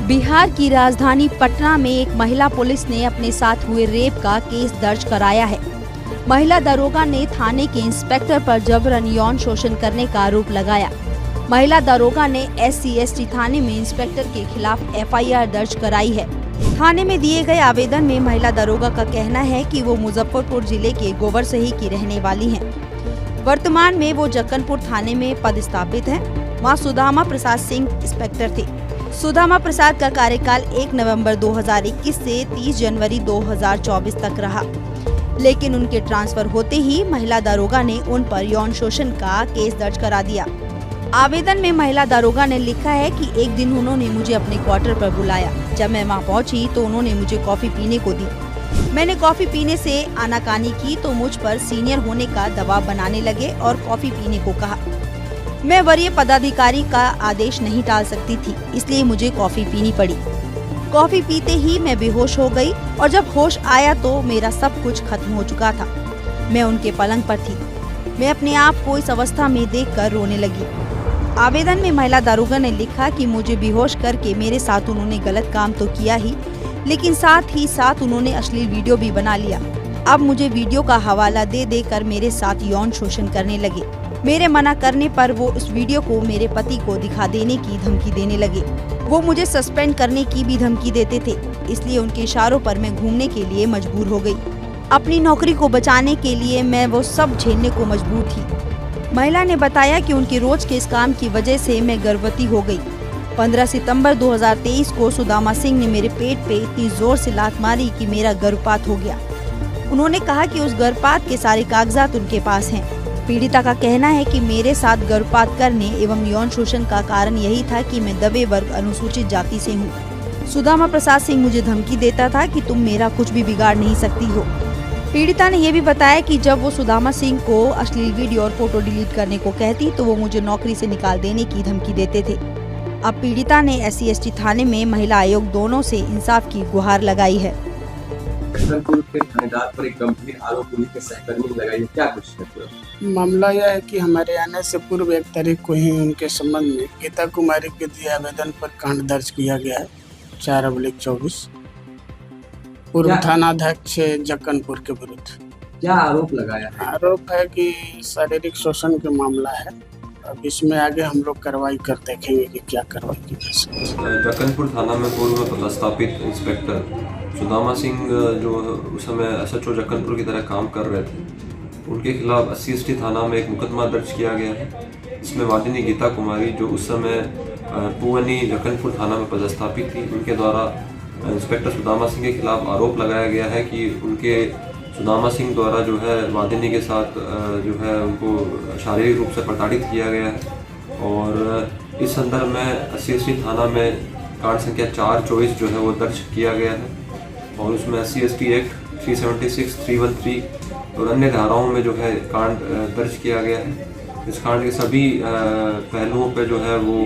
बिहार की राजधानी पटना में एक महिला पुलिस ने अपने साथ हुए रेप का केस दर्ज कराया है। महिला दरोगा ने थाने के इंस्पेक्टर पर जबरन यौन शोषण करने का आरोप लगाया। महिला दरोगा ने SC/ST थाने में इंस्पेक्टर के खिलाफ FIR दर्ज कराई है। थाने में दिए गए आवेदन में महिला दरोगा का कहना है कि वो मुजफ्फरपुर जिले के गोवरसही की रहने वाली हैं। वर्तमान में वो जक्कनपुर थाने में पदस्थापित हैं। मां सुदामा प्रसाद सिंह इंस्पेक्टर थे। सुदामा प्रसाद का कार्यकाल 1 नवंबर 2021 से 30 जनवरी 2024 तक रहा, लेकिन उनके ट्रांसफर होते ही महिला दरोगा ने उन पर यौन शोषण का केस दर्ज करा दिया। आवेदन में महिला दरोगा ने लिखा है कि एक दिन उन्होंने मुझे अपने क्वार्टर पर बुलाया। जब मैं वहां पहुंची तो उन्होंने मुझे कॉफी पीने को दी। मैंने कॉफी पीने से आनाकानी की तो मुझ पर सीनियर होने का दबाव बनाने लगे और कॉफी पीने को कहा। मैं वरीय पदाधिकारी का आदेश नहीं टाल सकती थी, इसलिए मुझे कॉफी पीनी पड़ी। कॉफी पीते ही मैं बेहोश हो गई और जब होश आया तो मेरा सब कुछ खत्म हो चुका था। मैं उनके पलंग पर थी। मैं अपने आप को इस अवस्था में देखकर रोने लगी। आवेदन में महिला दरोगा ने लिखा कि मुझे बेहोश करके मेरे साथ उन्होंने गलत काम तो किया ही, लेकिन साथ ही साथ उन्होंने अश्लील वीडियो भी बना लिया। अब मुझे वीडियो का हवाला दे देकर मेरे साथ यौन शोषण करने लगे। मेरे मना करने पर वो उस वीडियो को मेरे पति को दिखा देने की धमकी देने लगे। वो मुझे सस्पेंड करने की भी धमकी देते थे, इसलिए उनके इशारों पर मैं घूमने के लिए मजबूर हो गई। अपनी नौकरी को बचाने के लिए मैं वो सब झेलने को मजबूर थी। महिला ने बताया कि उनके रोज के इस काम की वजह से मैं गर्भवती हो गई। 15 सितंबर 2023 को सुदामा सिंह ने मेरे पेट पे इतनी जोर से लात मारी कि मेरा गर्भपात हो गया। उन्होंने कहा कि उस गर्भपात के सारे कागजात उनके पास हैं। पीड़िता का कहना है कि मेरे साथ गर्भपात करने एवं यौन शोषण का कारण यही था कि मैं दबे वर्ग अनुसूचित जाति से हूँ। सुदामा प्रसाद सिंह मुझे धमकी देता था कि तुम मेरा कुछ भी बिगाड़ नहीं सकती हो। पीड़िता ने यह भी बताया कि जब वो सुदामा सिंह को अश्लील वीडियो और फोटो डिलीट करने को कहती तो वो मुझे नौकरी से निकाल देने की धमकी देते थे। अब पीड़िता ने SC/ST थाने में महिला आयोग दोनों से इंसाफ की गुहार लगाई है। के थानेदार पर एक गंभीर आरोप पुलिस के सहकर्मी ने लगाई, क्या कुछ कहते हो? मामला यह है कि हमारे आने से पूर्व 1 तारीख को ही उनके संबंध में गीता कुमारी के दिए आवेदन पर कांड दर्ज किया गया है 4/24 पूर्व थानाध्यक्ष जक्कनपुर के विरुद्ध। क्या आरोप लगाया है? आरोप है कि शारीरिक शोषण का मामला है। अब इसमें आगे हम लोग कार्रवाई कर देखेंगे कि क्या कार्रवाई की जा सकती है। जक्कनपुर थाना में पूर्व में पदस्थापित इंस्पेक्टर सुदामा सिंह जो उस समय SHO जक्कनपुर की तरह काम कर रहे थे, उनके खिलाफ SC/ST थाना में एक मुकदमा दर्ज किया गया है। इसमें वादिनी गीता कुमारी जो उस समय पुवनी जक्कनपुर थाना में पदस्थापित थी, उनके द्वारा इंस्पेक्टर सुदामा सिंह के खिलाफ आरोप लगाया गया है कि उनके सुदामा सिंह द्वारा जो है वादिनी के साथ जो है उनको शारीरिक रूप से प्रताड़ित किया गया है। और इस संदर्भ में SC/ST थाना में कांड संख्या 4/24 जो है वो दर्ज किया गया है और उसमें SC/ST एक्ट 376, 313 और अन्य धाराओं में जो है कांड दर्ज किया गया है। इस कांड के सभी पहलुओं पर जो है वो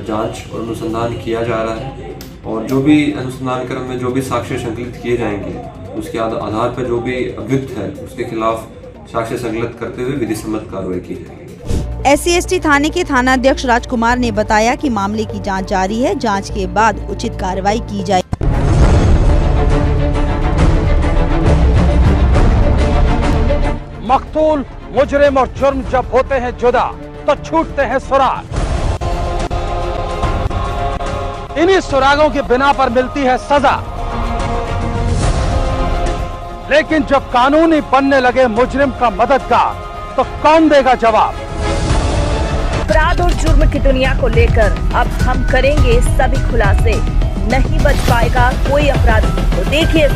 जांच और अनुसंधान किया जा रहा है और जो भी अनुसंधान क्रम में जो भी साक्ष्य संकलित किए जाएंगे उसके आधार पर जो भी अभियुक्त है उसके खिलाफ साक्ष्य संकलित करते हुए विधि सम्मत कार्रवाई की जाएगी। SC/ST थाने के थानाध्यक्ष राजकुमार ने बताया कि मामले की जांच जारी है। जांच के बाद उचित कार्रवाई की जाएगी। मकतूल, मुजरिम और जुर्म जब होते हैं जुदा तो छूटते हैं सुराग। इन्हीं सुरागों के बिना पर मिलती है सजा, लेकिन जब कानूनी बनने लगे मुजरिम का मददगार तो कौन देगा जवाब? अपराध और जुर्म की दुनिया को लेकर अब हम करेंगे सभी खुलासे। नहीं बच पाएगा कोई अपराधी। तो देखिए